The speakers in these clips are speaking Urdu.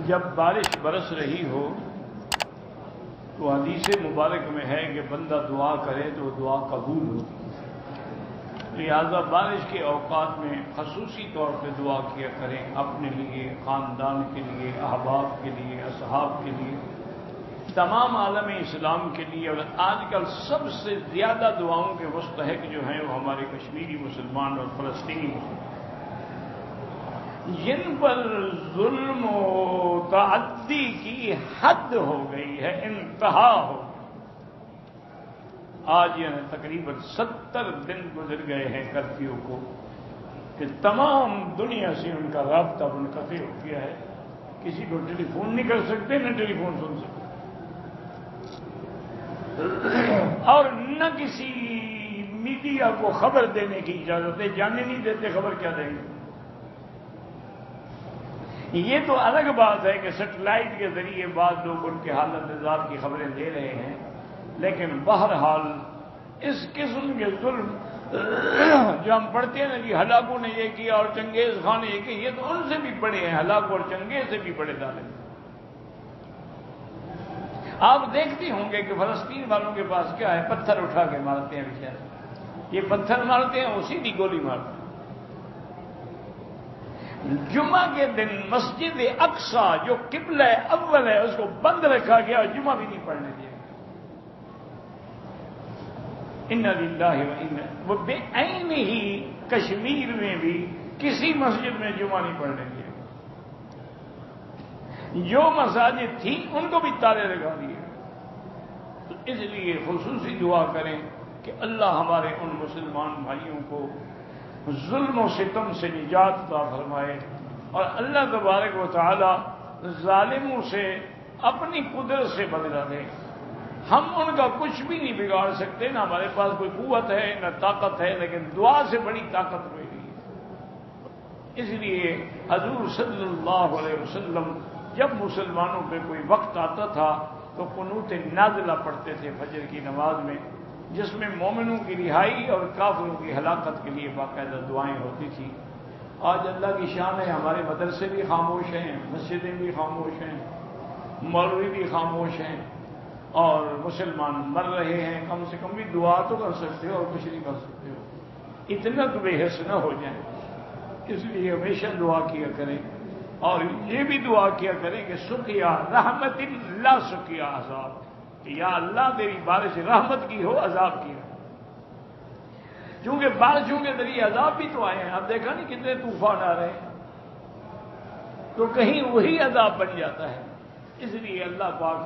جب بارش برس رہی ہو تو حدیث مبارک میں ہے کہ بندہ دعا کرے تو دعا قبول ہوتی ہے، لہذا بارش کے اوقات میں خصوصی طور پہ دعا کیا کریں، اپنے لیے، خاندان کے لیے، احباب کے لیے، اصحاب کے لیے، تمام عالم اسلام کے لیے۔ اور آج کل سب سے زیادہ دعاؤں کے مستحق جو ہیں وہ ہمارے کشمیری مسلمان اور فلسطینی مسلمان، جن پر ظلم و تعدی کی حد ہو گئی ہے، انتہا ہو گئی۔ آج یعنی تقریباً 70 دن گزر گئے ہیں کرفیو کو کہ تمام دنیا سے ان کا رابطہ منقطع ہو گیا ہے، کسی کو ٹیلی فون نہیں کر سکتے، نہ ٹیلی فون سن سکتے، اور نہ کسی میڈیا کو خبر دینے کی اجازت ہے، جانے نہیں دیتے، خبر کیا دیں گے۔ یہ تو الگ بات ہے کہ سیٹلائٹ کے ذریعے بعض لوگ ان کے حالت عذاب کی خبریں دے رہے ہیں، لیکن بہرحال اس قسم کے ظلم جو ہم پڑھتے ہیں نا کہ ہلاکوں نے یہ کیا اور چنگیز خان نے یہ کیا، یہ تو ان سے بھی بڑے ہیں، ہلاکو اور چنگیز سے بھی بڑے ظالم۔ آپ دیکھتے ہوں گے کہ فلسطین والوں کے پاس کیا ہے، پتھر اٹھا کے مارتے ہیں بیچارے، یہ پتھر مارتے ہیں، وہ سیدھی گولی مارتے ہیں۔ جمعہ کے دن مسجد اقصی جو قبلہ اول ہے اس کو بند رکھا گیا اور جمعہ بھی نہیں پڑھنے دیا۔ انا للہ و انا، وہ بے عین ہی کشمیر میں بھی کسی مسجد میں جمعہ نہیں پڑھنے دیا، جو مساجد تھیں ان کو بھی تالے لگا دیے۔ تو اس لیے خصوصی دعا کریں کہ اللہ ہمارے ان مسلمان بھائیوں کو ظلم و ستم سے نجات عطا فرمائے، اور اللہ تبارک و تعالی ظالموں سے اپنی قدرت سے بدلہ دے۔ ہم ان کا کچھ بھی نہیں بگاڑ سکتے، نہ ہمارے پاس کوئی قوت ہے نہ طاقت ہے، لیکن دعا سے بڑی طاقت ہوئی ہے۔ اس لیے حضور صلی اللہ علیہ وسلم جب مسلمانوں پہ کوئی وقت آتا تھا تو قنوت نازلہ پڑھتے تھے فجر کی نماز میں، جس میں مومنوں کی رہائی اور کافروں کی ہلاکت کے لیے باقاعدہ دعائیں ہوتی تھیں۔ آج اللہ کی شان ہے، ہمارے مدرسے بھی خاموش ہیں، مسجدیں بھی خاموش ہیں، مولوی بھی خاموش ہیں، اور مسلمان مر رہے ہیں۔ کم سے کم بھی دعا تو کر سکتے ہو اور کچھ نہیں کر سکتے ہو، اتنا تو بے حس نہ ہو جائیں۔ اس لیے ہمیشہ دعا کیا کریں، اور یہ بھی دعا کیا کریں کہ سقیا رحمت لا سقیا عذاب، کہ یا اللہ تیری بارش رحمت کی ہو، عذاب کی ہو۔ چونکہ بارشوں کے ذریعے عذاب بھی تو آئے ہیں، اب دیکھا نہیں کتنے طوفان آ رہے ہیں، تو کہیں وہی عذاب بن جاتا ہے۔ اس لیے اللہ پاک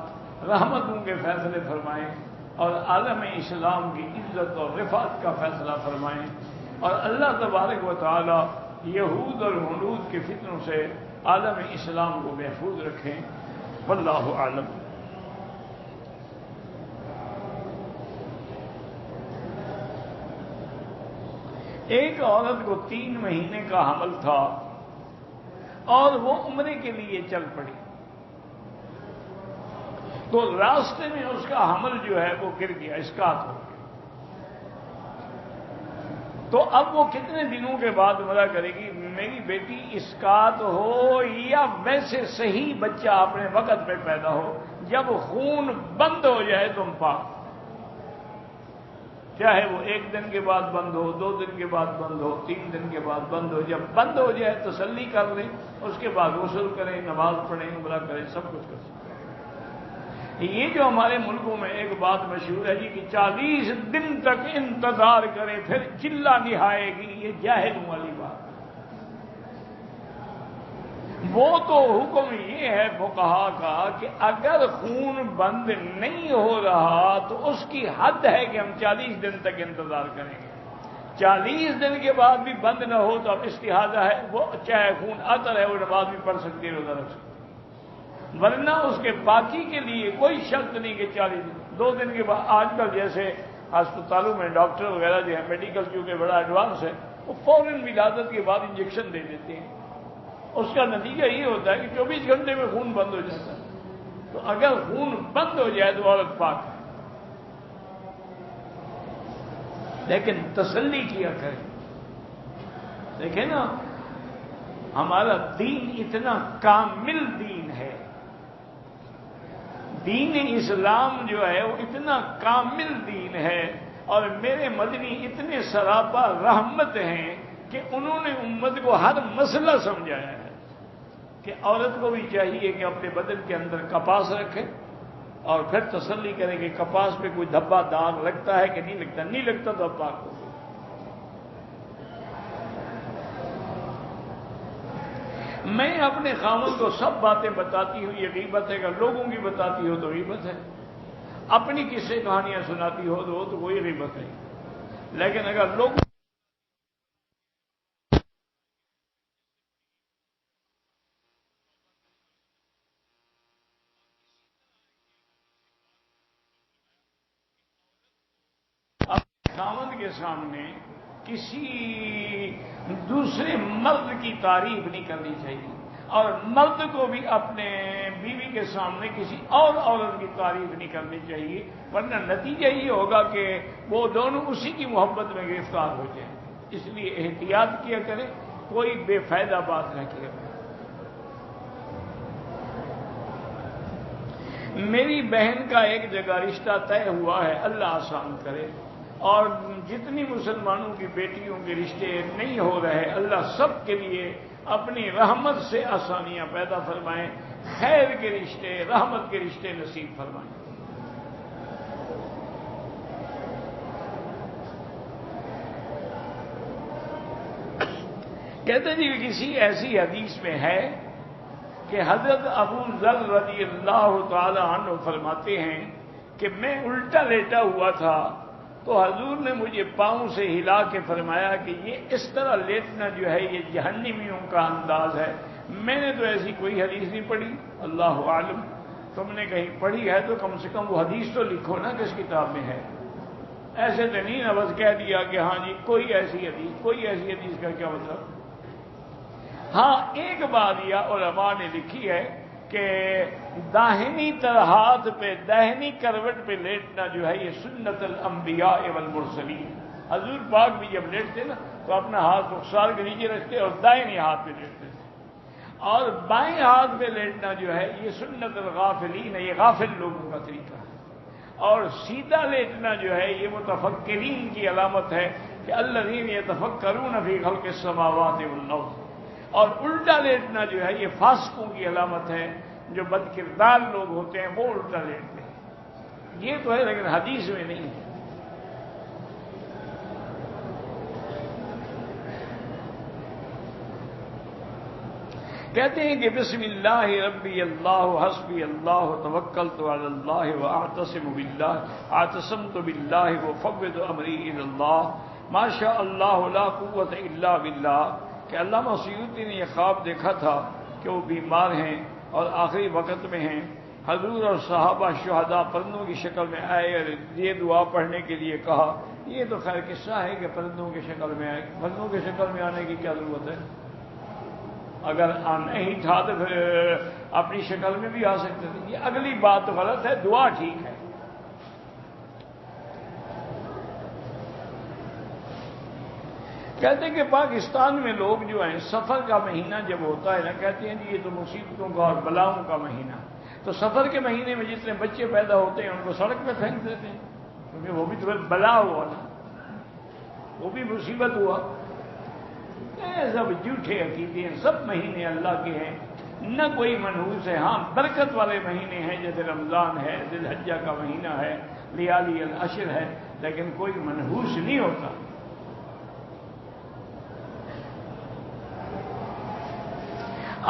رحمتوں کے فیصلے فرمائیں اور عالم اسلام کی عزت اور رفعت کا فیصلہ فرمائیں، اور اللہ تبارک و تعالی یہود اور ہنود کے فتنوں سے عالم اسلام کو محفوظ رکھیں۔ واللہ اعلم۔ ایک عورت کو 3 مہینے کا حمل تھا اور وہ عمرے کے لیے چل پڑی، تو راستے میں اس کا حمل جو ہے وہ گر گیا، اسقاط ہو گیا۔ تو اب وہ کتنے دنوں کے بعد عمرہ کرے گی؟ میری بیٹی اسقاط ہو یا ویسے صحیح بچہ اپنے وقت پہ پیدا ہو، جب خون بند ہو جائے تم پاک، چاہے وہ 1 دن کے بعد بند ہو، 2 دن کے بعد بند ہو، 3 دن کے بعد بند ہو، جب بند ہو جائے تسلی کر لیں، اس کے بعد غسل کریں، نماز پڑھیں، عمرہ کریں، سب کچھ کر سکتے ہیں۔ یہ جو ہمارے ملکوں میں ایک بات مشہور ہے جی کہ 40 دن تک انتظار کرے پھر چلہ نہائے گی، یہ جاہلوں والی بات۔ وہ تو حکم یہ ہے فقہا کا کہ اگر خون بند نہیں ہو رہا تو اس کی حد ہے کہ ہم 40 دن تک انتظار کریں گے۔ 40 دن کے بعد بھی بند نہ ہو تو اب استحاضہ ہے، وہ چاہے خون آتا رہے، وہ نماز بھی پڑھ سکتی ہے، روزہ رکھ سکتی ہے، ورنہ اس کے باقی کے لیے کوئی شرط نہیں کہ 40 دن 2 دن کے بعد۔ آج کل جیسے ہسپتالوں میں ڈاکٹر وغیرہ جو ہے، میڈیکل کیونکہ بڑا ایڈوانس ہے، وہ فوراً ولادت کے بعد انجیکشن دے دیتے ہیں، اس کا نتیجہ یہ ہوتا ہے کہ 24 گھنٹے میں خون بند ہو جاتا ہے۔ تو اگر خون بند ہو جائے تو عورت پاک ہے، لیکن تسلی کیا کرے۔ دیکھیں نا، ہمارا دین اتنا کامل دین ہے دین اسلام جو ہے وہ اتنا کامل دین ہے اور میرے مدنی اتنے سراپا رحمت ہیں کہ انہوں نے امت کو ہر مسئلہ سمجھایا ہے کہ عورت کو بھی چاہیے کہ اپنے بدن کے اندر کپاس رکھے اور پھر تسلی کرے کہ کپاس پہ کوئی دھبا داغ لگتا ہے کہ نہیں لگتا، نہیں لگتا تو اب پاک ہو۔ میں اپنے خاوند کو سب باتیں بتاتی ہوں، یہ غیبت ہے، اگر لوگوں کی بتاتی ہو تو غیبت ہے، اپنی قصے کہانیاں سناتی ہو تو کوئی غیبت نہیں، لیکن اگر لوگ اپنے خاوند کے سامنے کسی دوسرے مرد کی تعریف نہیں کرنی چاہیے، اور مرد کو بھی اپنے بیوی کے سامنے کسی اور عورت کی تعریف نہیں کرنی چاہیے، ورنہ نتیجہ یہ ہوگا کہ وہ دونوں اسی کی محبت میں گرفتار ہو جائیں۔ اس لیے احتیاط کیا کریں، کوئی بے فائدہ بات نہ کیا کریں۔ میری بہن کا ایک جگہ رشتہ طے ہوا ہے، اللہ آسان کرے، اور جتنی مسلمانوں کی بیٹیوں کے رشتے نہیں ہو رہے، اللہ سب کے لیے اپنی رحمت سے آسانیاں پیدا فرمائیں، خیر کے رشتے، رحمت کے رشتے نصیب فرمائیں۔ کہتے جی کسی ایسی حدیث میں ہے کہ حضرت ابو ذر رضی اللہ تعالی عنہ فرماتے ہیں کہ میں الٹا لیٹا ہوا تھا تو حضور نے مجھے پاؤں سے ہلا کے فرمایا کہ یہ اس طرح لیٹنا جو ہے یہ جہنمیوں کا انداز ہے۔ میں نے تو ایسی کوئی حدیث نہیں پڑھی، اللہ عالم، تم نے کہیں پڑھی ہے تو کم سے کم وہ حدیث تو لکھو نا کس کتاب میں ہے، ایسے تو نہیں بس کہہ دیا کہ ہاں جی کوئی ایسی حدیث کا کیا مطلب۔ ہاں ایک بات یہ علماء نے لکھی ہے کہ داہنی ہاتھ پہ داہنی کروٹ پہ لیٹنا جو ہے یہ سنت الانبیاء والمرسلین، حضور پاک بھی جب لیٹتے نا تو اپنا ہاتھ رخسار کے نیچے رکھتے اور دائیں ہاتھ پہ لیٹتے تھے، اور بائیں ہاتھ پہ لیٹنا جو ہے یہ سنت الغافلین ہے، یہ غافل لوگوں کا طریقہ ہے، اور سیدھا لیٹنا جو ہے یہ متفکرین کی علامت ہے کہ الذین یتفکرون فی خلق السماوات والارض، اور الٹا لیٹنا جو ہے یہ فاسقوں کی علامت ہے، جو بد کردار لوگ ہوتے ہیں وہ الٹا لیٹتے ہیں۔ یہ تو ہے لیکن حدیث میں نہیں ہے۔ کہتے ہیں کہ بسم اللہ ربی اللہ حسبی اللہ توکلت علی اللہ واعتصم باللہ اعتصمت باللہ وفوض امری الی اللہ ما شاء اللہ لا قوت الا باللہ، کہ علامہ سیوطی نے یہ خواب دیکھا تھا کہ وہ بیمار ہیں اور آخری وقت میں ہیں، حضور اور صحابہ شہداء پرندوں کی شکل میں آئے اور یہ دعا پڑھنے کے لیے کہا۔ یہ تو خیر قصہ ہے کہ پرندوں کی شکل میں آئے، پرندوں کی شکل میں آنے کی کیا ضرورت ہے، اگر آنا ہی تھا تو پھر اپنی شکل میں بھی آ سکتے تھے۔ یہ اگلی بات تو غلط ہے، دعا ٹھیک ہے۔ کہتے ہیں کہ پاکستان میں لوگ جو ہیں سفر کا مہینہ جب ہوتا ہے نا، کہتے ہیں جی یہ تو مصیبتوں کا اور بلاؤں کا مہینہ، تو سفر کے مہینے میں جتنے بچے پیدا ہوتے ہیں ان کو سڑک پہ پھینک دیتے ہیں، کیونکہ وہ بھی تو بلا ہوا نا، وہ بھی مصیبت ہوا۔ سب جھوٹے عقیدے ہیں، سب مہینے اللہ کے ہیں، نہ کوئی منحوس ہے۔ ہاں برکت والے مہینے ہیں جیسے رمضان ہے، ذی الحجہ کا مہینہ ہے، لیالی العشر ہے، لیکن کوئی منحوس نہیں ہوتا۔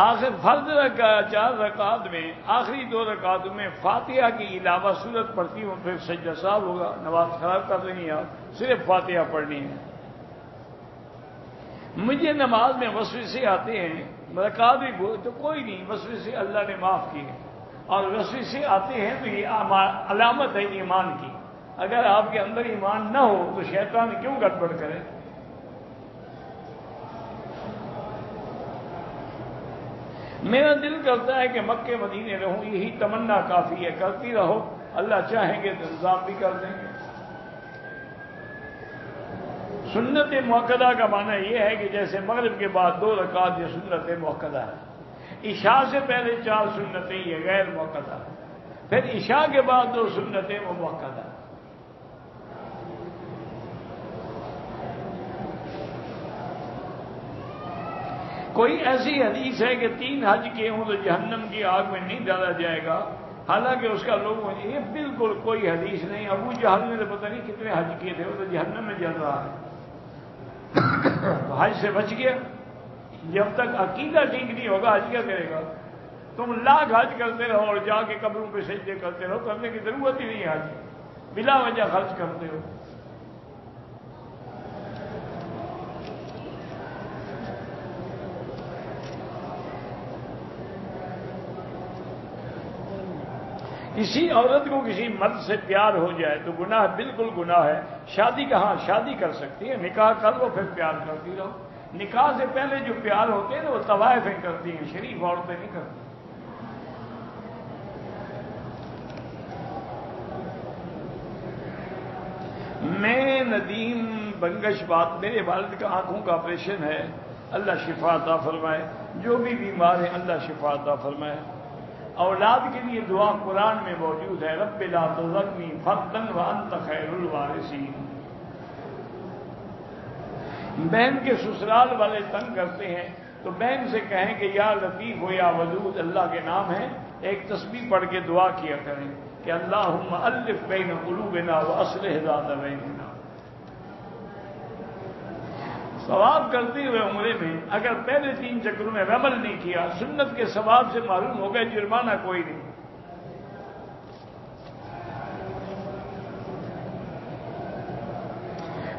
آخر فرض 4 رکعات میں آخری 2 رکعتوں میں فاتحہ کی علاوہ سورت پڑھتی ہوں، پھر سجدہ صاحب ہوگا، نماز خراب کر رہی ہیں آپ، صرف فاتحہ پڑھنی ہے۔ مجھے نماز میں وسوسے آتے ہیں، رکعت بھی تو کوئی نہیں، وسوسے اللہ نے معاف کیے، اور وسوسے آتے ہیں تو یہ علامت ہے ایمان کی۔ اگر آپ کے اندر ایمان نہ ہو تو شیطان کیوں گڑبڑ کرے؟ میرا دل کرتا ہے کہ مکے مدینے رہوں، یہی تمنا کافی ہے، کرتی رہو، اللہ چاہیں گے تو انتظام بھی کر دیں گے۔ سنت موقدہ کا معنی یہ ہے کہ جیسے مغرب کے بعد 2 رکعت یہ سنت موقدہ ہے، عشاء سے پہلے 4 سنتیں یہ غیر موقدہ ہے، پھر عشاء کے بعد 2 سنتیں وہ موقع. کوئی ایسی حدیث ہے کہ 3 حج کیے ہوں تو جہنم کی آگ میں نہیں ڈالا جائے گا؟ حالانکہ اس کا لوگوں نے یہ بالکل کوئی حدیث نہیں. ابو جہل نے تو پتہ نہیں کتنے حج کیے تھے، وہ تو جہنم میں جل رہا ہے. تو حج سے بچ گیا. جب تک عقیدہ ٹھیک نہیں ہوگا حج کیا کرے گا؟ تم لاکھ حج کرتے رہو اور جا کے قبروں پہ سجدے کرتے رہو، کرنے کی ضرورت ہی نہیں ہے. حج بلا وجہ خرچ کرتے ہو. کسی عورت کو کسی مرد سے پیار ہو جائے تو گناہ بالکل گناہ ہے. شادی کہاں؟ شادی کر سکتی ہے، نکاح کر لو پھر پیار کرتی رہو. نکاح سے پہلے جو پیار ہوتے ہیں نا وہ طوائفیں کرتی ہیں، شریف عورتیں نہیں کرتی. میں ندیم بنگش بات، میرے والد کا آنکھوں کا آپریشن ہے، اللہ شفا عطا فرمائے. جو بھی بیمار ہیں اللہ شفا عطا فرمائے. اولاد کے لیے دعا قرآن میں موجود ہے، رب لا تذرنی فردا وانت خیر الوارثین. بہن کے سسرال والے تنگ کرتے ہیں تو بہن سے کہیں کہ یا لطیف ہو یا ودود اللہ کے نام ہے، ایک تسبیح پڑھ کے دعا کیا کریں کہ اللہم الف بین قلوبنا واصلح ذات بیننا. ثواب کرتے ہوئے عمرے میں اگر پہلے 3 چکروں میں عمل نہیں کیا، سنت کے ثواب سے معلوم ہو گئے، جرمانہ کوئی نہیں.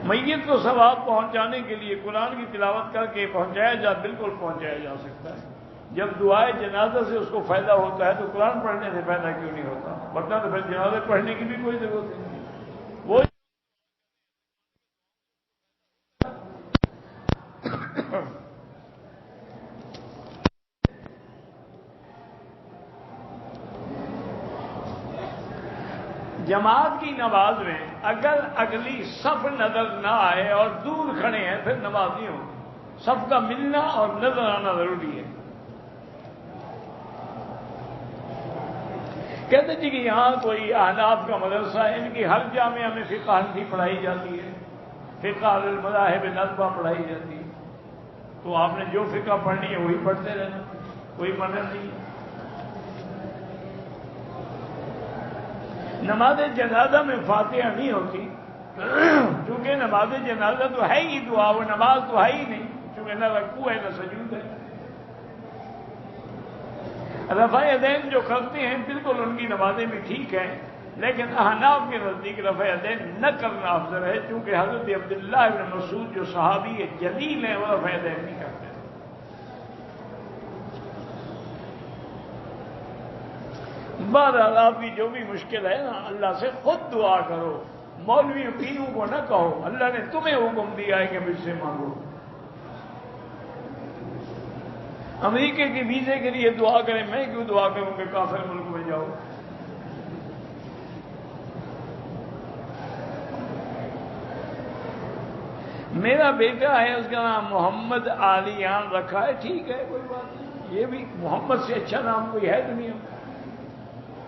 میت کو ثواب پہنچانے کے لیے قرآن کی تلاوت کر کے پہنچایا بالکل پہنچایا جا سکتا ہے. جب دعائے جنازہ سے اس کو فائدہ ہوتا ہے تو قرآن پڑھنے سے فائدہ کیوں نہیں ہوتا؟ ورنہ تو پھر جنازے پڑھنے کی بھی کوئی ضرورت نہیں. وہ جماعت کی نماز میں اگر اگلی صف نظر نہ آئے اور دور کھڑے ہیں پھر نماز نہیں ہوگی. صف کا ملنا اور نظر آنا ضروری ہے. کہتے جی کہ یہاں کوئی احناف کا مدرسہ ہے، ان کی ہر جامعہ میں فقہ حنفی پڑھائی جاتی ہے، فقہ المذاہب نظبہ پڑھائی جاتی ہے. تو آپ نے جو فقہ پڑھنی ہے وہی پڑھتے رہنا، کوئی منع نہیں. نماز جنازہ میں فاتحہ نہیں ہوتی چونکہ نماز جنازہ تو ہے ہی دعا، وہ نماز تو ہے ہی نہیں، چونکہ نہ رکوع ہے نہ سجود ہے. رفع یدین جو کرتے ہیں بالکل ان کی نمازیں بھی ٹھیک ہیں، لیکن احناف کے نزدیک رفع یدین نہ کرنا افضل ہے، چونکہ حضرت عبداللہ ابن مسعود جو صحابی جلیل ہیں وہ رفع یدین نہیں کرتے. بہرحال آپ کی جو بھی مشکل ہے نا اللہ سے خود دعا کرو، مولوی پیروں کو نہ کہو. اللہ نے تمہیں حکم دیا ہے کہ مجھ سے مانگو. امریکہ کے ویزے کے لیے دعا کریں، میں کیوں دعا کروں کہ کافر ملک میں جاؤ؟ میرا بیٹا ہے، اس کا نام محمد عالیان رکھا ہے، ٹھیک ہے کوئی بات نہیں. یہ بھی محمد سے اچھا نام کوئی ہے دنیا میں؟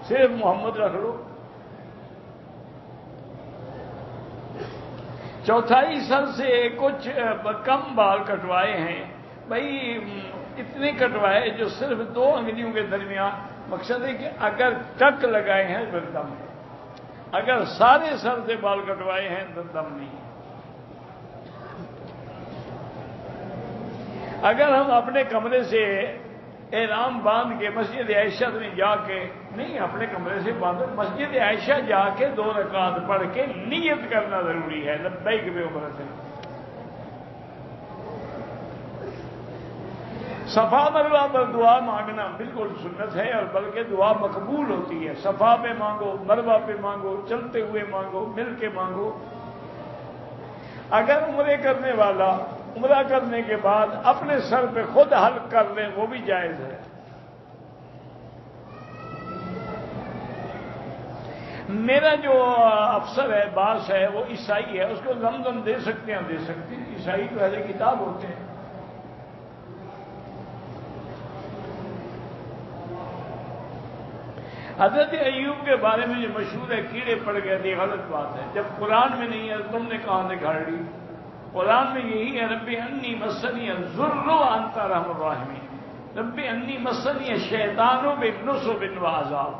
صرف محمد رکھ لو. چوتھائی سر سے کچھ کم بال کٹوائے ہیں بھائی، اتنے کٹوائے جو صرف 2 انگلیوں کے درمیان. مقصد ہے کہ اگر ٹک لگائے ہیں پھر دم ہے، اگر سارے سر سے بال کٹوائے ہیں تو دم نہیں ہے. اگر ہم اپنے کمرے سے احرام باندھ کے مسجد عائشہ میں جا کے، نہیں اپنے کمرے سے باندھو، مسجد عائشہ جا کے 2 رکعت پڑھ کے نیت کرنا ضروری ہے لبیک بعمرۃ. صفا مروا پر دعا مانگنا بالکل سنت ہے، اور بلکہ دعا مقبول ہوتی ہے. صفا پہ مانگو، مروا پہ مانگو، چلتے ہوئے مانگو، مل کے مانگو. اگر عمرے کرنے والا عمرہ کرنے کے بعد اپنے سر پہ خود حلق کر لیں وہ بھی جائز ہے. میرا جو افسر ہے، باس ہے، وہ عیسائی ہے، اس کو زمزم دے سکتے ہیں، دے سکتے ہیں. عیسائی تو اہل کتاب ہوتے ہیں. حضرت ایوب کے بارے میں جو مشہور ہے کیڑے پڑ گئے تھے، غلط بات ہے. جب قرآن میں نہیں ہے تم نے کہاں سے گھاڑ لی؟ قرآن میں یہی ہے رب انی مسنی الضر وانت ارحم الراحمین. رب انی مسنی الشیطان بالنصب وعذاب.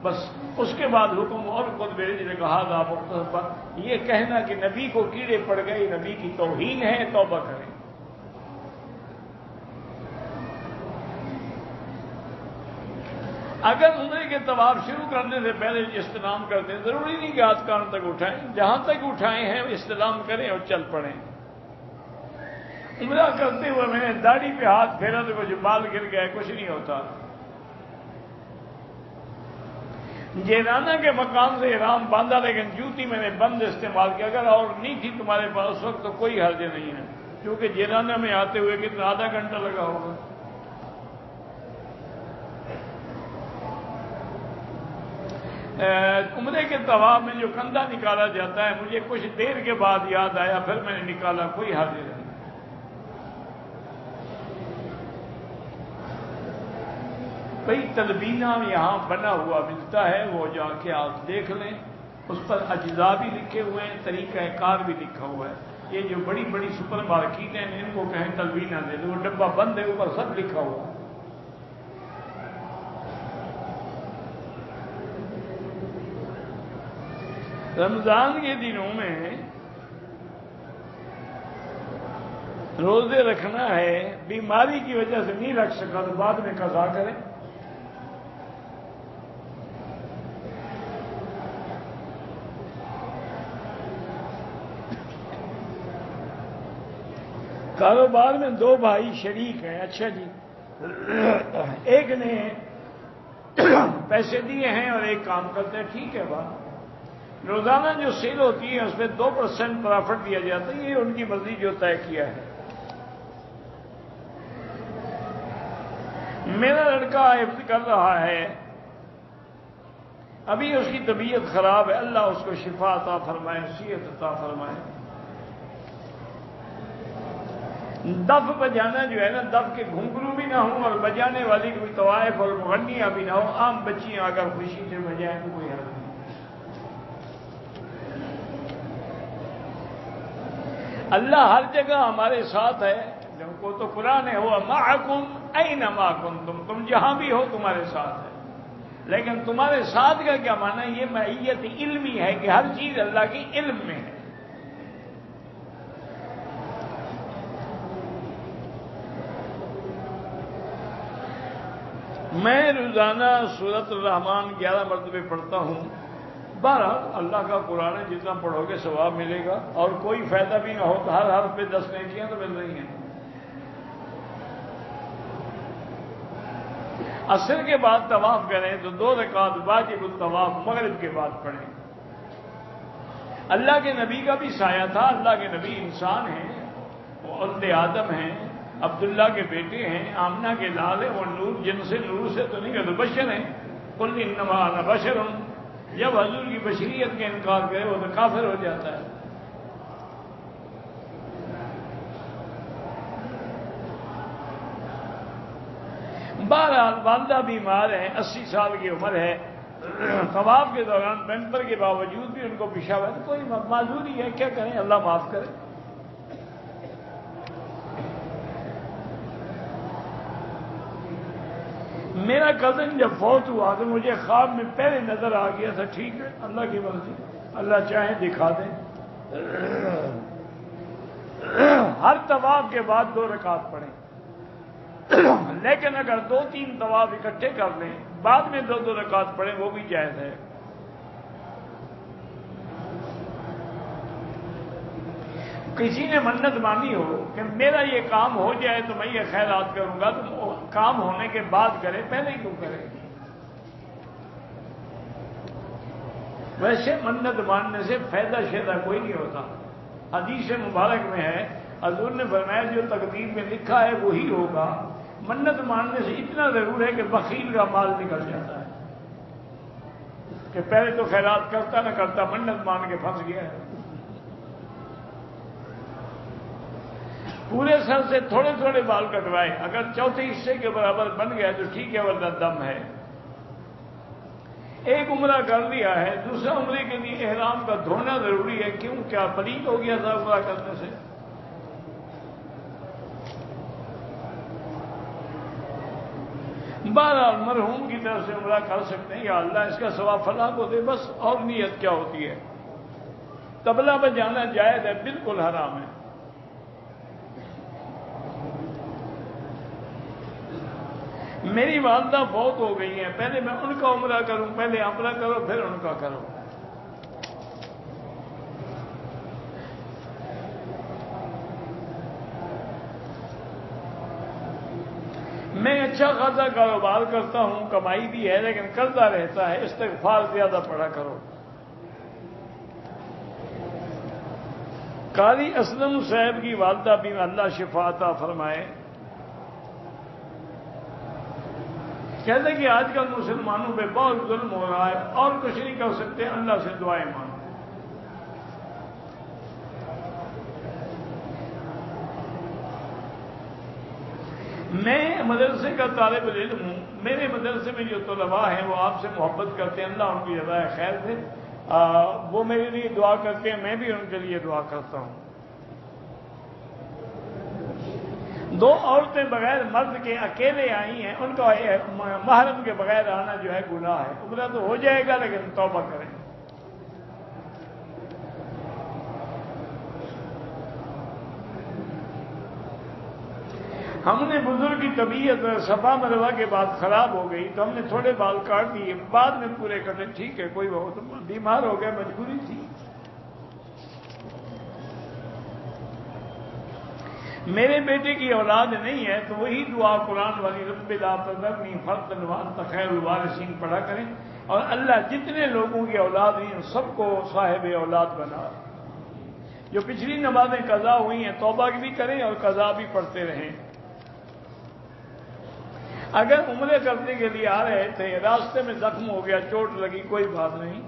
بس اس کے بعد حکم اور خود میرے نے کہا تھا مختصر. یہ کہنا کہ نبی کو کیڑے پڑ گئے نبی کی توہین ہے، توبہ کریں. اگر عمرے کے طواف شروع کرنے سے پہلے استلام کرتے ہیں، ضروری نہیں کہ ہاتھ کان تک اٹھائیں، جہاں تک اٹھائے ہیں استلام کریں اور چل پڑیں. عمرہ کرتے ہوئے میں نے داڑھی پہ ہاتھ پھیرا تو کچھ بال گر گئے، کچھ نہیں ہوتا. جیرانہ کے مقام سے احرام باندھا لیکن جوتی میں نے بند استعمال کیا. اگر اور نہیں تھی تمہارے پاس اس وقت تو کوئی حرج نہیں ہے، کیونکہ جیرانہ میں آتے ہوئے کتنا آدھا گھنٹہ لگا ہوگا. عمرے کے طواف میں جو کندھا نکالا جاتا ہے مجھے کچھ دیر کے بعد یاد آیا، پھر میں نے نکالا، کوئی حرج نہیں. کئی تلبینہ یہاں بنا ہوا ملتا ہے، وہ جا کے آپ دیکھ لیں، اس پر اجزاء بھی لکھے ہوئے ہیں، طریقہ کار بھی لکھا ہوا ہے. یہ جو بڑی بڑی سپر مارکیٹیں ہیں ان کو کہیں تلبینہ دے دو، وہ ڈبہ بند ہے، اوپر سب لکھا ہوا ہے. رمضان کے دنوں میں روزے رکھنا ہے، بیماری کی وجہ سے نہیں رکھ سکا تو بعد میں قضا کریں. کاروبار میں دو بھائی شریک ہیں. اچھا جی، ایک نے پیسے دیے ہیں اور ایک کام کرتے ہیں، ٹھیک ہے. بات روزانہ جو سیل ہوتی ہے اس میں 2% پرافٹ دیا جاتا ہے، یہ ان کی مرضی جو طے کیا ہے. میرا لڑکا حفظ کر رہا ہے، ابھی اس کی طبیعت خراب ہے، اللہ اس کو شفا عطا فرمائے، صحت عطا فرمائے. دف بجانا جو ہے نا، دف کے گھنگرو بھی نہ ہوں اور بجانے والی کوئی طوائف اور مغنیاں بھی نہ ہو، عام بچیاں اگر خوشی سے بجائیں تو کوئی حرج نہیں. اللہ ہر جگہ ہمارے ساتھ ہے. کو تو قرآن ہے ہوا معکم اینما کنتم، تم جہاں بھی ہو تمہارے ساتھ ہے. لیکن تمہارے ساتھ کا کیا معنی ہے؟ یہ معیت علمی ہے کہ ہر چیز اللہ کی علم میں ہے. میں روزانہ سورۃ الرحمن 11 مرتبہ پڑھتا ہوں. بہرحال اللہ کا قرآن ہے، جتنا پڑھو گے ثواب ملے گا، اور کوئی فائدہ بھی نہ ہو تو ہر حرف پہ 10 نیکیاں تو مل رہی ہیں. عصر کے بعد طواف کریں تو 2 رکعت واجب الطواف مغرب کے بعد پڑھیں. اللہ کے نبی کا بھی سایہ تھا. اللہ کے نبی انسان ہیں، وہ اولد آدم ہیں، عبداللہ کے بیٹے ہیں، آمنہ کے لال ہیں. وہ نور جن سے نور سے تو نہیں کہ تو بشر ہیں. قل انما انا بشر. جب حضور کی بشریت کا انکار کرے وہ تو کافر ہو جاتا ہے. بہرحال والدہ بیمار ہیں، 80 سال کی عمر ہے. طواف کے دوران پیمپر کے باوجود بھی ان کو پیشاب ہے، کوئی معذوری ہے، کیا کریں، اللہ معاف کرے. میرا کزن جب فوت ہوا تو مجھے خواب میں پہلے نظر آ گیا تھا. ٹھیک ہے، اللہ کی مرضی، اللہ چاہے دکھا دیں. ہر طواف کے بعد 2 رکعت پڑھیں، لیکن اگر 2-3 طواف اکٹھے کر لیں بعد میں 2 رکعت پڑھیں وہ بھی جائز ہے. کسی نے منت مانی ہو کہ میرا یہ کام ہو جائے تو میں یہ خیرات کروں گا، تو کام ہونے کے بعد کرے، پہلے ہی کیوں کرے؟ ویسے منت ماننے سے فائدہ شیدہ کوئی نہیں ہوتا. حدیث مبارک میں ہے، حضور نے فرمایا جو تقدیر میں لکھا ہے وہی ہوگا. منت ماننے سے اتنا ضرور ہے کہ بخیل کا مال نکل جاتا ہے کہ پہلے تو خیرات کرتا نہ کرتا منت مان کے پھنس گیا ہے. پورے سر سے تھوڑے تھوڑے بال کٹوائے، اگر چوتھے حصے کے برابر بن گیا تو ٹھیک ہے، ورنہ دم ہے. ایک عمرہ کر لیا ہے، دوسرا عمرے کے لیے احرام کا دھونا ضروری ہے، کیوں؟ کیا پلید ہو گیا تھا عمرہ کرنے سے؟ بہرحال مرحوم کی طرف سے عمرہ کر سکتے ہیں، یا اللہ اس کا ثواب فلاں کو دے، بس. اور نیت کیا ہوتی ہے؟ طبلہ بجانا جائز ہے؟ بالکل حرام ہے. میری والدہ بہت ہو گئی ہیں، پہلے میں ان کا عمرہ کروں، پہلے عمرہ کرو پھر ان کا کرو. میں اچھا خاصا کاروبار کرتا ہوں، کمائی بھی ہے، لیکن قرضہ رہتا ہے، استغفار زیادہ پڑھا کرو. قاری اسلم صاحب کی والدہ بھی اللہ شفا عطا فرمائے، کہتے کہ آج کل مسلمانوں پہ بہت ظلم ہو رہا ہے، اور کچھ نہیں کر سکتے، اللہ سے دعائیں مانگو. میں مدرسے کا طالب علم ہوں، میرے مدرسے میں جو طلباء ہیں وہ آپ سے محبت کرتے ہیں، اللہ ان کی جزائے خیر دے. وہ میرے لیے دعا کرتے ہیں، میں بھی ان کے لیے دعا کرتا ہوں. دو عورتیں بغیر مرد کے اکیلے آئی ہیں، ان کا محرم کے بغیر آنا جو ہے گناہ ہے. عمرہ تو ہو جائے گا لیکن توبہ کریں. ہم نے بزرگ کی طبیعت صفا مروا کے بعد خراب ہو گئی تو ہم نے تھوڑے بال کاٹ دیے، بعد میں پورے کرنے. ٹھیک ہے، کوئی بہت بیمار ہو گیا، مجبوری تھی. میرے بیٹے کی اولاد نہیں ہے تو وہی دعا قرآن والی رب لا تذرنی فردا وانت خیر الوارثین پڑھا کریں، اور اللہ جتنے لوگوں کی اولاد ہیں سب کو صاحب اولاد بنا. جو پچھلی نمازیں قضا ہوئی ہیں توبہ بھی کریں اور قضا بھی پڑھتے رہیں. اگر عمرے کرنے کے لیے آ رہے تھے، راستے میں زخم ہو گیا، چوٹ لگی، کوئی بات نہیں،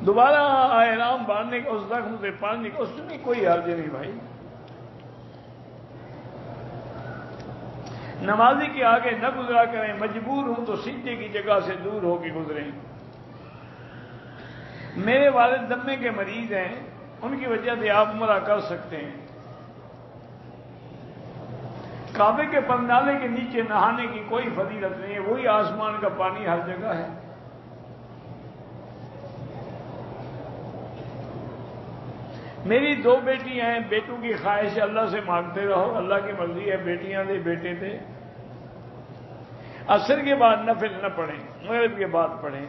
دوبارہ احرام باندھنے کا، اس زخم سے پانی کا، اس میں کوئی حرج نہیں بھائی. نمازی کے آگے نہ گزرا کریں، مجبور ہوں تو سجدے کی جگہ سے دور ہو کے گزریں. میرے والد دمے کے مریض ہیں، ان کی وجہ سے آپ عمرہ کر سکتے ہیں. کعبے کے پندالے کے نیچے نہانے کی کوئی فضیلت نہیں ہے، وہی آسمان کا پانی ہر جگہ ہے. میری دو بیٹیاں ہیں، بیٹوں کی خواہش ہے، اللہ سے مانگتے رہو، اللہ کی مرضی ہے، بیٹیاں دے بیٹے دے. عصر کے بعد نفل نہ پڑھیں، مغرب کے بعد پڑھیں.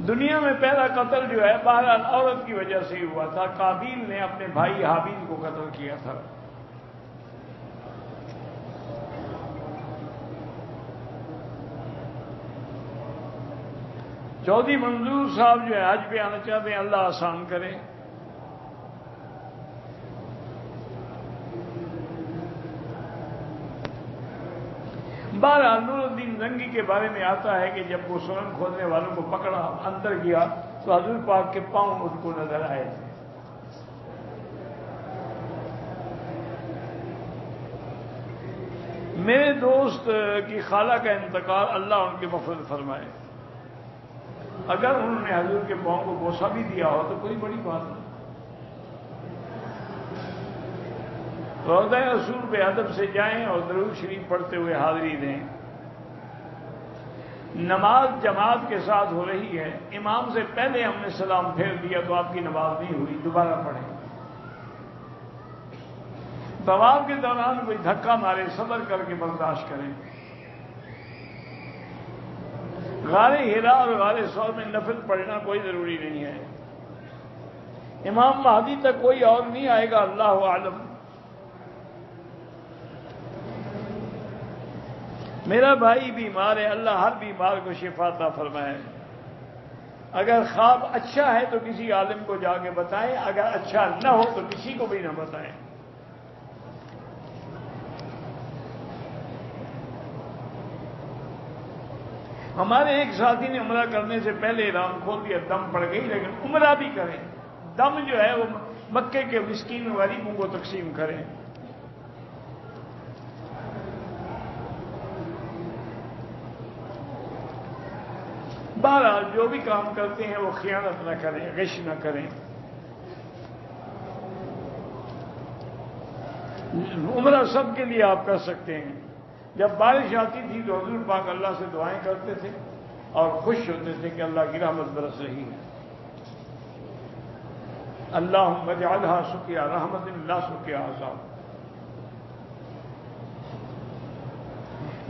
دنیا میں پہلا قتل جو ہے بہرحال عورت کی وجہ سے ہی ہوا تھا. قابیل نے اپنے بھائی حابیل کو قتل کیا تھا. چودھری منظور صاحب جو ہے حج پہ آنا چاہتے ہیں، اللہ آسان کرے. بہرحال نور الدین زنگی کے بارے میں آتا ہے کہ جب وہ سرنگ کھودنے والوں کو پکڑا، اندر گیا تو حضور پاک کے پاؤں اس کو نظر آئے تھے. میرے دوست کی خالہ کا انتقال، اللہ ان کے مغفرت فرمائے. اگر انہوں نے حضور کے پاؤں کو بوسہ بھی دیا ہو تو کوئی بڑی بات نہیں. روضہ رسول پہ ادب سے جائیں اور درود شریف پڑھتے ہوئے حاضری دیں. نماز جماعت کے ساتھ ہو رہی ہے، امام سے پہلے ہم نے سلام پھیر دیا تو آپ کی نماز نہیں ہوئی، دوبارہ پڑھیں. طواف کے دوران کوئی دھکا مارے، صبر کر کے برداشت کریں. غار ہرا اور غار ثور میں نفل پڑھنا کوئی ضروری نہیں ہے. امام مہدی تک کوئی اور نہیں آئے گا، اللہ عالم. میرا بھائی بیمار ہے، اللہ ہر بیمار کو شفا عطا فرمائے. اگر خواب اچھا ہے تو کسی عالم کو جا کے بتائیں، اگر اچھا نہ ہو تو کسی کو بھی نہ بتائیں. ہمارے ایک ساتھی نے عمرہ کرنے سے پہلے احرام کھول دیا، دم پڑ گئی، لیکن عمرہ بھی کریں. دم جو ہے وہ مکے کے مسکین غریبوں کو تقسیم کریں. بہرحال جو بھی کام کرتے ہیں وہ خیانت نہ کریں، غش نہ کریں۔ عمرہ سب کے لیے آپ کر سکتے ہیں۔ جب بارش آتی تھی تو حضور پاک اللہ سے دعائیں کرتے تھے اور خوش ہوتے تھے کہ اللہ کی رحمت برس رہی ہے۔ اللہم اجعلھا سقیا رحمت لا سقیا عذاب۔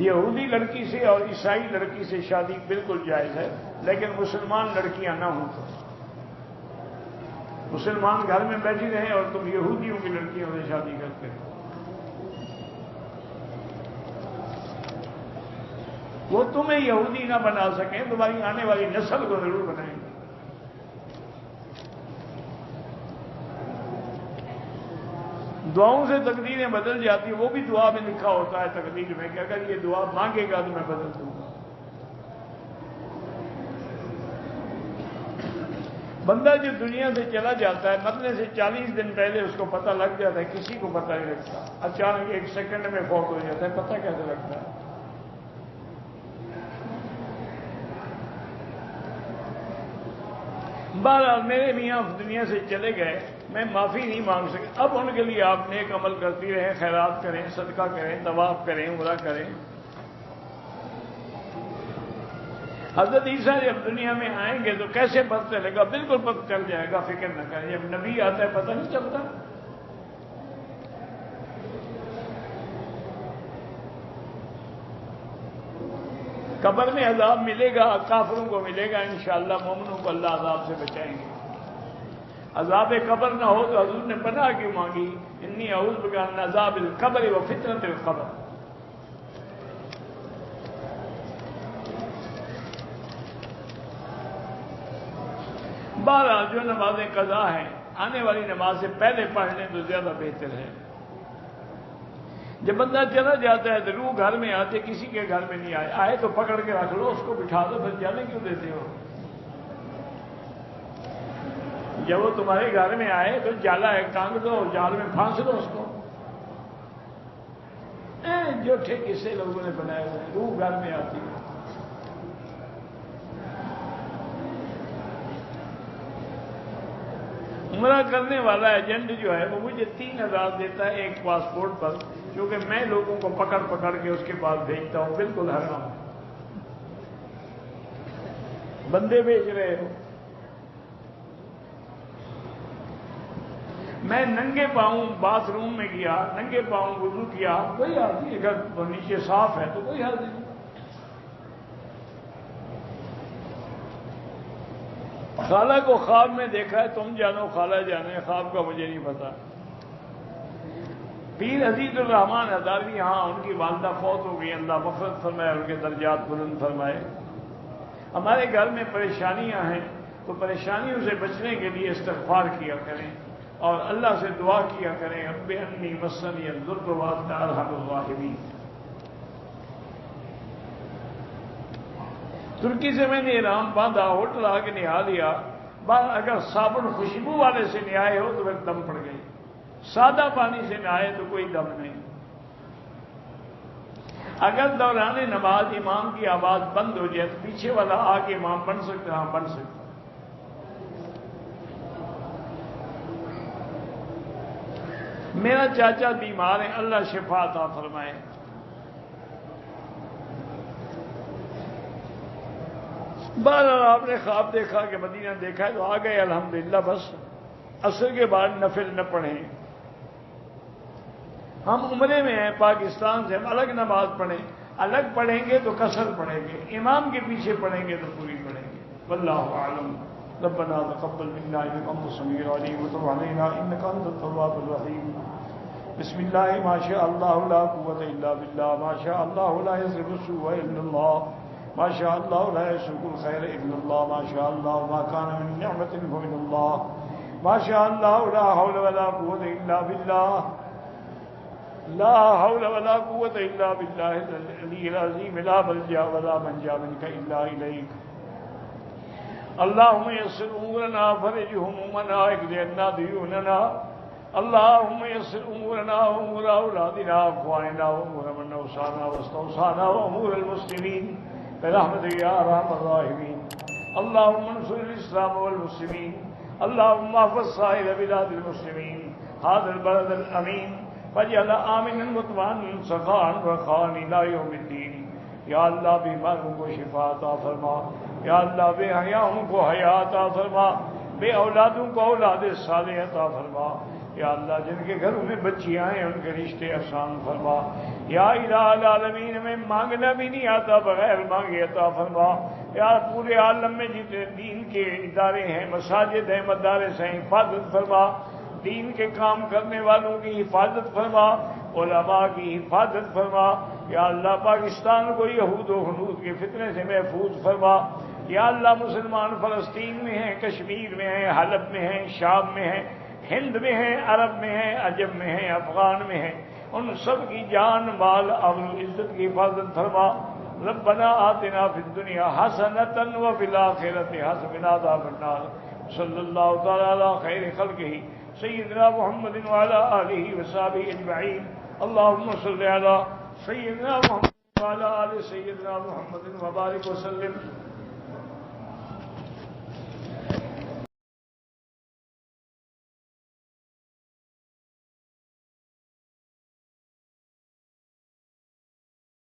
یہودی لڑکی سے اور عیسائی لڑکی سے شادی بالکل جائز ہے، لیکن مسلمان لڑکیاں نہ ہوں تو۔ مسلمان گھر میں بیٹھی رہیں اور تم یہودیوں کی لڑکیوں سے شادی کرتے ہو، وہ تمہیں یہودی نہ بنا سکیں، تمہاری آنے والی نسل کو ضرور بنائیں گے۔ دعاؤں سے تقدیریں بدل جاتی، وہ بھی دعا میں لکھا ہوتا ہے تقدیر میں کہ اگر یہ دعا مانگے گا تو میں بدل دوں گا۔ بندہ جو دنیا سے چلا جاتا ہے مرنے سے 40 دن پہلے اس کو پتہ لگ جاتا ہے، کسی کو پتہ نہیں لگتا، اچانک 1 سیکنڈ میں فوت ہو جاتا ہے، پتہ کیسے لگتا ہے؟ بہرحال میرے میاں دنیا سے چلے گئے، میں معافی نہیں مانگ سکا۔ اب ان کے لیے آپ نیک عمل کرتی رہیں، خیرات کریں، صدقہ کریں، طواف کریں، عمرہ کریں۔ حضرت عیسیٰ جب دنیا میں آئیں گے تو کیسے پتہ چلے گا؟ بالکل پتہ چل جائے گا، فکر نہ کریں۔ جب نبی آتا ہے پتہ نہیں چلتا۔ قبر میں عذاب ملے گا، کافروں کو ملے گا انشاءاللہ، مومنوں کو اللہ عذاب سے بچائیں گے۔ عذاب قبر نہ ہو تو حضور نے پناہ کیوں مانگی؟ انی اعوذ بک من عذاب القبر و فتنۃ القبر۔ بہرحال جو نمازیں قضا ہیں آنے والی نماز سے پہلے پڑھ لیں تو زیادہ بہتر ہے۔ جب بندہ چلا جاتا ہے تو روح گھر میں آتے، کسی کے گھر میں نہیں آئے تو پکڑ کے رکھ لو، اس کو بٹھا دو، پھر جانے کیوں دیتے ہو؟ جب وہ تمہارے گھر میں آئے تو جالا ہے ٹانگ دو، جال میں پھانس دو اس کو۔ جو ٹھیک قصے لوگوں نے بنائے ہوئے ہیں، روح گھر میں آتی ہے۔ عمرہ کرنے والا ایجنٹ جو ہے وہ مجھے 3000 دیتا ہے ایک پاسپورٹ پر، کیونکہ میں لوگوں کو پکڑ پکڑ کے اس کے پاس بھیجتا ہوں، بالکل حرام۔ بندے بھیج رہے ہو۔ میں ننگے پاؤں باتھ روم میں گیا، ننگے پاؤں وضو کیا، کوئی حرج نہیں، اگر نیچے صاف ہے تو کوئی حرج نہیں۔ خالہ کو خواب میں دیکھا ہے، تم جانو خالہ جانے، خواب کا مجھے نہیں پتا۔ پیر عزیز الرحمان ہزاروی، ہاں ان کی والدہ فوت ہو گئی، اللہ مغفرت فرمائے، ان کے درجات بلند فرمائے۔ ہمارے گھر میں پریشانیاں ہیں تو پریشانیوں سے بچنے کے لیے استغفار کیا کریں اور اللہ سے دعا کیا کریں، رب انی مسنی الضر وانت ارحم الراحمین۔ ترکی سے میں نے احرام باندھا، ہوٹل آ کے نہا لیا، اگر صابن خوشبو والے سے نہائے ہو تو پھر دم پڑ گئی، سادہ پانی سے نہائے تو کوئی دم نہیں۔ اگر دوران نماز امام کی آواز بند ہو جائے تو پیچھے والا آ کے امام بن سکتا؟ ہاں بن سکتا۔ میرا چاچا بیمار ہے، اللہ شفا عطا فرمائے۔ بہرحال آپ نے خواب دیکھا کہ مدینہ دیکھا ہے تو آ گئے الحمدللہ، بس عصر کے بعد نفل نہ پڑھیں۔ ہم عمرے میں ہیں پاکستان سے، ہم الگ نماز پڑھیں، الگ پڑھیں گے تو قصر پڑھیں گے، امام کے پیچھے پڑھیں گے تو پوری پڑھیں گے۔ واللہ اعلم۔ ربنا تقبل منا انك انت السميع العليم وتب علينا انك انت التواب الرحيم۔ بسم الله ما شاء الله لا قوة الا بالله، ما شاء الله لا يصرف السوء الا الله، ما شاء الله لا يسوق الخير الا الله، ما شاء الله ما كان من نعمة فمن الله، ما شاء الله لا حول ولا قوة الا بالله، لا حول ولا قوة الا بالله العلي العظيم، لا ملجأ ولا منجا منك الا اليك۔ اللهم يسر امورنا فرج همومنا اقض عنا ديوننا، اللهم يسر امورنا وامور اولادنا واخواننا وامور من اوصانا واستوصانا وامور المسلمين برحمتك يا ارحم الراحمين۔ اللهم انصر الإسلام والمسلمين اللهم احفظ سائر بلاد المسلمين هذا البلد الأمين واجعل آمنا مطمئنا سخاء رخاء إلى يوم الدين. یا اللہ بیماروں کو شفا عطا فرما، یا اللہ بے حیاؤں کو حیا عطا فرما، بے اولادوں کو اولاد صالح عطا فرما. یا اللہ جن کے گھروں میں بچیاں ہیں ان کے رشتے آسان فرما. یا الہ العالمین میں مانگنا بھی نہیں آتا بغیر مانگے عطا فرما. یا پورے عالم میں جتنے دین کے ادارے ہیں، مساجد ہیں، مدارس ہیں، حفاظت فرما. دین کے کام کرنے والوں کی حفاظت فرما، علماء کی حفاظت فرما. یا اللہ پاکستان کو یہود و حنود کے فتنے سے محفوظ فرما. یا اللہ مسلمان فلسطین میں ہیں، کشمیر میں ہیں، حلب میں ہیں، شام میں ہیں، ہند میں ہیں، عرب میں ہیں، عجم میں ہیں، افغان میں ہیں، ان سب کی جان مال اور عزت کی حفاظت فرما. ربنا آتنا فی الدنیا حسنۃ وفی الآخرۃ حسنۃ وقنا عذاب النار. صلی اللہ تعالی علی خیر خلقہ سیدنا محمد وعلی آلہ وصحبہ اجمعین. اللهم صل علی سیدنا محمد وعلی آل سیدنا محمد وبارک وسلم.